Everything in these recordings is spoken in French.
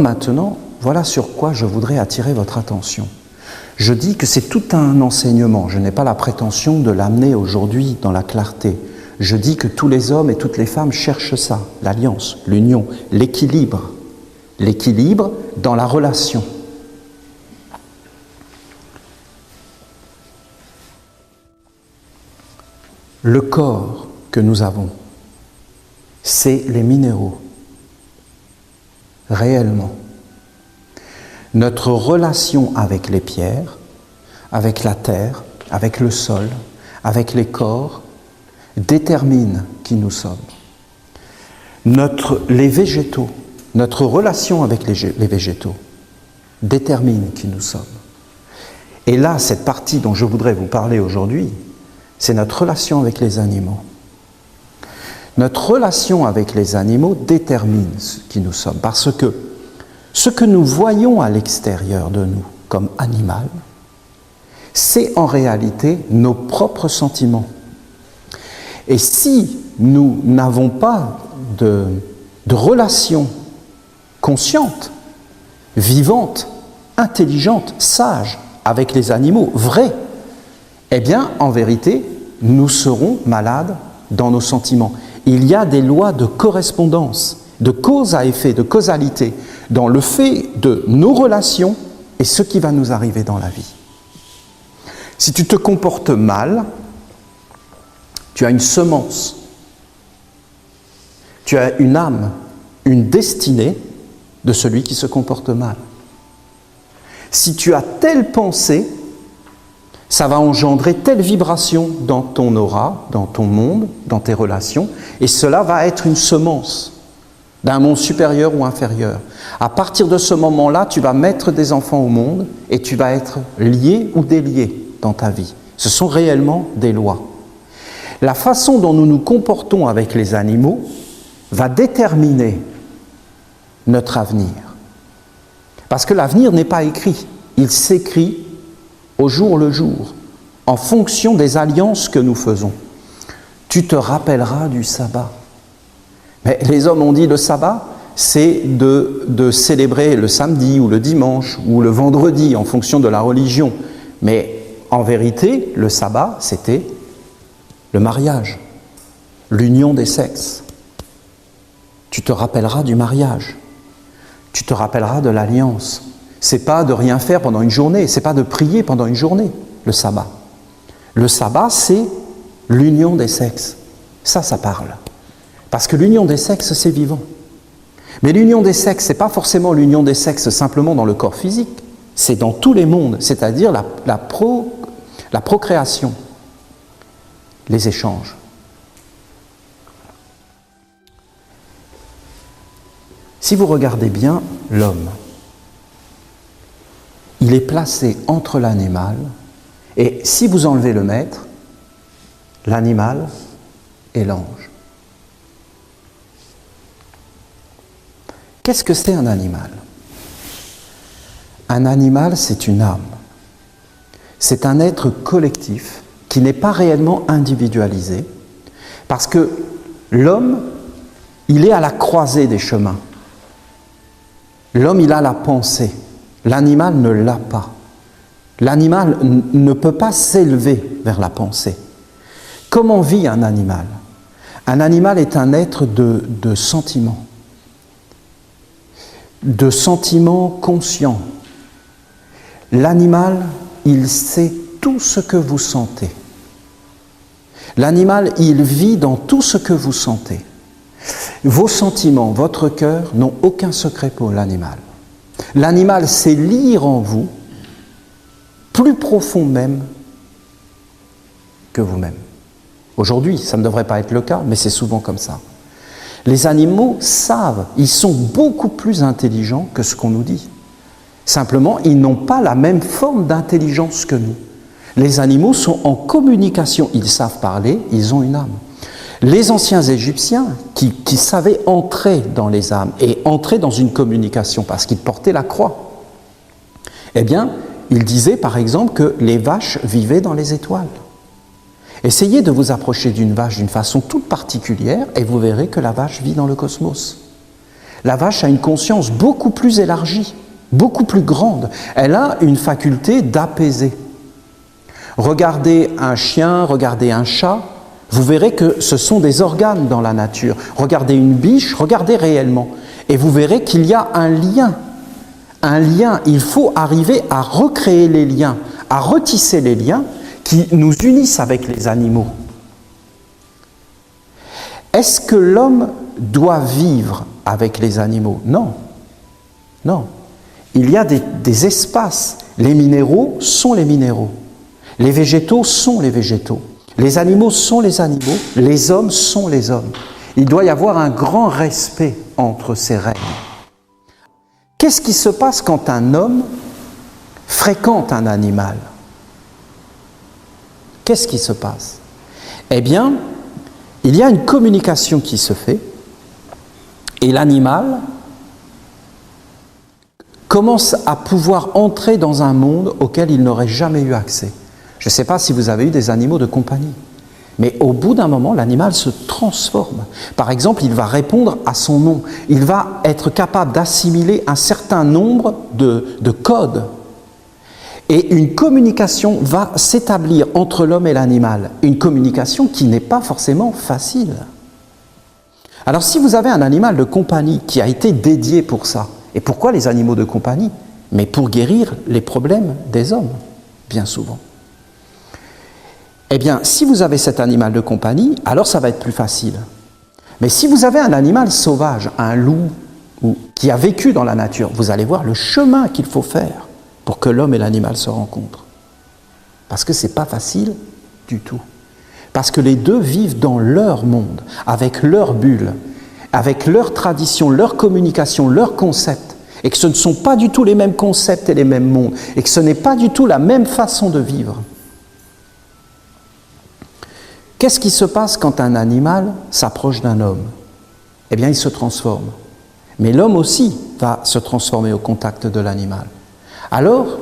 Maintenant, voilà sur quoi je voudrais attirer votre attention. Je dis que c'est tout un enseignement. Je n'ai pas la prétention de l'amener aujourd'hui dans la clarté. Je dis que tous les hommes et toutes les femmes cherchent ça, l'alliance, l'union, l'équilibre. L'équilibre dans la relation. Le corps que nous avons, c'est les minéraux, réellement. Notre relation avec les pierres, avec la terre, avec le sol, avec les corps, détermine qui nous sommes. Les végétaux, notre relation avec les végétaux détermine qui nous sommes. Et là, cette partie dont je voudrais vous parler aujourd'hui, c'est notre relation avec les animaux. Notre relation avec les animaux détermine qui nous sommes, parce que ce que nous voyons à l'extérieur de nous comme animal, c'est en réalité nos propres sentiments. Et si nous n'avons pas de relation consciente, vivante, intelligente, sage avec les animaux, vrais, eh bien, en vérité, nous serons malades dans nos sentiments. Il y a des lois de correspondance, de cause à effet, de causalité, dans le fait de nos relations et ce qui va nous arriver dans la vie. Si tu te comportes mal, tu as une semence, tu as une âme, une destinée de celui qui se comporte mal. Si tu as telle pensée, ça va engendrer telle vibration dans ton aura, dans ton monde, dans tes relations, et cela va être une semence d'un monde supérieur ou inférieur. À partir de ce moment-là, tu vas mettre des enfants au monde et tu vas être lié ou délié dans ta vie. Ce sont réellement des lois. La façon dont nous nous comportons avec les animaux va déterminer notre avenir. Parce que l'avenir n'est pas écrit, il s'écrit au jour le jour, en fonction des alliances que nous faisons. Tu te rappelleras du sabbat. Mais les hommes ont dit le sabbat, c'est de célébrer le samedi ou le dimanche ou le vendredi en fonction de la religion. Mais en vérité, le sabbat, c'était le mariage, l'union des sexes. Tu te rappelleras du mariage, tu te rappelleras de l'alliance. C'est pas de rien faire pendant une journée, c'est pas de prier pendant une journée, le sabbat. Le sabbat, c'est l'union des sexes. Ça parle. Parce que l'union des sexes, c'est vivant. Mais l'union des sexes, c'est pas forcément l'union des sexes simplement dans le corps physique, c'est dans tous les mondes, c'est-à-dire la procréation, les échanges. Si vous regardez bien l'homme, il est placé entre l'animal et si vous enlevez le maître, l'animal et l'ange. Qu'est-ce que c'est un animal ? Un animal, c'est une âme. C'est un être collectif qui n'est pas réellement individualisé parce que l'homme, il est à la croisée des chemins. L'homme, il a la pensée. L'animal ne l'a pas. L'animal ne peut pas s'élever vers la pensée. Comment vit un animal ? Un animal est un être de sentiments conscients. L'animal, il sait tout ce que vous sentez. L'animal, il vit dans tout ce que vous sentez. Vos sentiments, votre cœur n'ont aucun secret pour l'animal. L'animal sait lire en vous, plus profond même que vous-même. Aujourd'hui, ça ne devrait pas être le cas, mais c'est souvent comme ça. Les animaux savent, ils sont beaucoup plus intelligents que ce qu'on nous dit. Simplement, ils n'ont pas la même forme d'intelligence que nous. Les animaux sont en communication, ils savent parler, ils ont une âme. Les anciens Égyptiens qui savaient entrer dans les âmes et entrer dans une communication parce qu'ils portaient la croix, eh bien, ils disaient par exemple que les vaches vivaient dans les étoiles. Essayez de vous approcher d'une vache d'une façon toute particulière et vous verrez que la vache vit dans le cosmos. La vache a une conscience beaucoup plus élargie, beaucoup plus grande. Elle a une faculté d'apaiser. Regardez un chien, regardez un chat, vous verrez que ce sont des organes dans la nature. Regardez une biche, regardez réellement. Et vous verrez qu'il y a un lien. Un lien, il faut arriver à recréer les liens, à retisser les liens qui nous unissent avec les animaux. Est-ce que l'homme doit vivre avec les animaux? Non. Non. Il y a des espaces. Les minéraux sont les minéraux. Les végétaux sont les végétaux. Les animaux sont les animaux. Les hommes sont les hommes. Il doit y avoir un grand respect entre ces règles. Qu'est-ce qui se passe quand un homme fréquente un animal? Qu'est-ce qui se passe? Eh bien, il y a une communication qui se fait et l'animal commence à pouvoir entrer dans un monde auquel il n'aurait jamais eu accès. Je ne sais pas si vous avez eu des animaux de compagnie, mais au bout d'un moment, l'animal se transforme. Par exemple, il va répondre à son nom. Il va être capable d'assimiler un certain nombre de codes. Et une communication va s'établir entre l'homme et l'animal. Une communication qui n'est pas forcément facile. Alors si vous avez un animal de compagnie qui a été dédié pour ça, et pourquoi les animaux de compagnie? Mais pour guérir les problèmes des hommes, bien souvent. Eh bien, si vous avez cet animal de compagnie, alors ça va être plus facile. Mais si vous avez un animal sauvage, un loup, qui a vécu dans la nature, vous allez voir le chemin qu'il faut faire pour que l'homme et l'animal se rencontrent. Parce que ce n'est pas facile du tout. Parce que les deux vivent dans leur monde, avec leur bulle, avec leur tradition, leur communication, leurs concepts, et que ce ne sont pas du tout les mêmes concepts et les mêmes mondes, et que ce n'est pas du tout la même façon de vivre. Qu'est-ce qui se passe quand un animal s'approche d'un homme? Eh bien, il se transforme. Mais l'homme aussi va se transformer au contact de l'animal. Alors,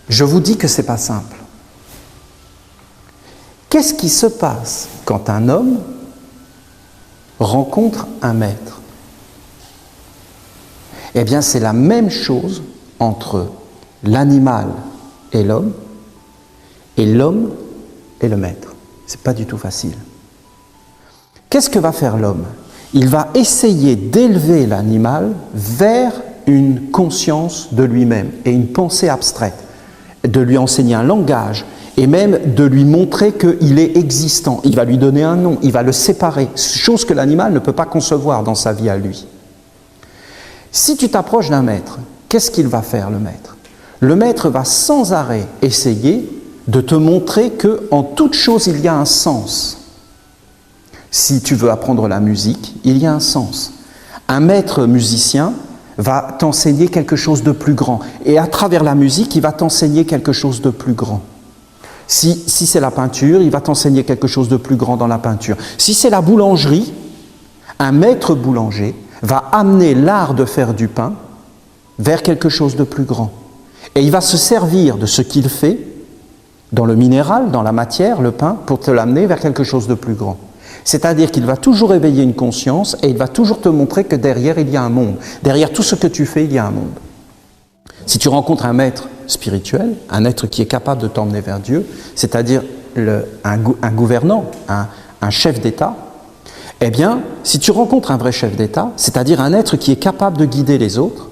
je vous dis que ce n'est pas simple. Qu'est-ce qui se passe quand un homme rencontre un maître? Eh bien, c'est la même chose entre l'animal et l'homme et le maître. C'est pas du tout facile. Qu'est-ce que va faire l'homme? Il va essayer d'élever l'animal vers une conscience de lui-même et une pensée abstraite, de lui enseigner un langage et même de lui montrer qu'il est existant. Il va lui donner un nom, il va le séparer, chose que l'animal ne peut pas concevoir dans sa vie à lui. Si tu t'approches d'un maître, qu'est-ce qu'il va faire, le maître? Le maître va sans arrêt essayer de te montrer qu'en toute chose, il y a un sens. Si tu veux apprendre la musique, il y a un sens. Un maître musicien va t'enseigner quelque chose de plus grand. Et à travers la musique, il va t'enseigner quelque chose de plus grand. Si c'est la peinture, il va t'enseigner quelque chose de plus grand dans la peinture. Si c'est la boulangerie, un maître boulanger va amener l'art de faire du pain vers quelque chose de plus grand. Et il va se servir de ce qu'il fait dans le minéral, dans la matière, le pain, pour te l'amener vers quelque chose de plus grand. C'est-à-dire qu'il va toujours éveiller une conscience et il va toujours te montrer que derrière, il y a un monde. Derrière tout ce que tu fais, il y a un monde. Si tu rencontres un maître spirituel, un être qui est capable de t'emmener vers Dieu, c'est-à-dire un gouvernant, un chef d'État, eh bien, si tu rencontres un vrai chef d'État, c'est-à-dire un être qui est capable de guider les autres,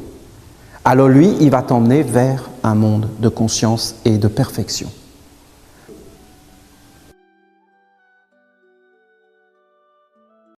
alors lui, il va t'emmener vers un monde de conscience et de perfection.